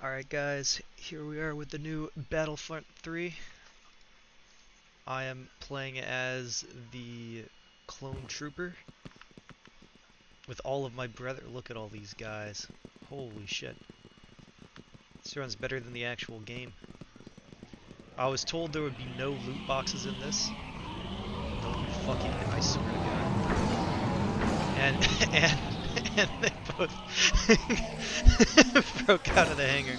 Alright guys, here we are with the new Battlefront 3. I am playing as the clone trooper with all of my brother. Look at all these guys. Holy shit. This runs better than the actual game. I was told there would be no loot boxes in this. No fucking, I swear to God. And they both broke out of the hangar.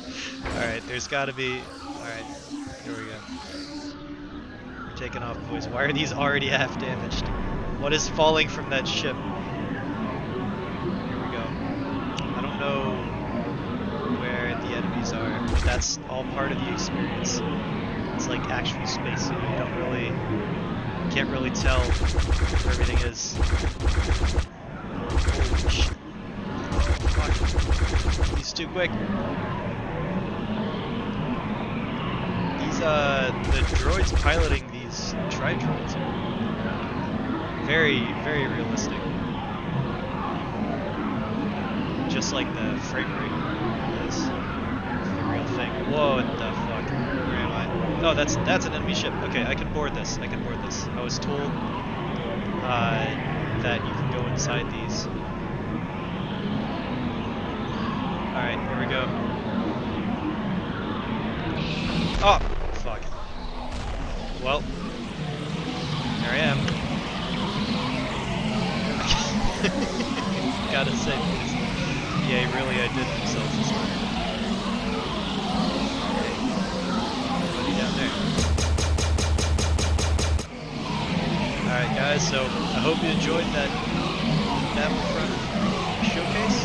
Alright, there's gotta be... Alright, here we go. We're taking off, boys. Why are these already half damaged? What is falling from that ship? Here we go. I don't know where the enemies are. That's all part of the experience. It's like actual space, so you don't really... can't really tell where everything is. Holy shit. Fuck. He's too quick. The droids piloting these tri-droids are very, very realistic. Just like the frame rate is the real thing. Whoa, what the fuck? Where am I? Oh, that's an enemy ship. Okay, I can board this. I can board this. I was told that you can go inside these. Alright, here we go. Oh! Fuck. Well, there I am. Gotta say, yeah, really, I did themselves this time. Okay. Buddy down there. Alright guys, so I hope you enjoyed that Battlefront showcase.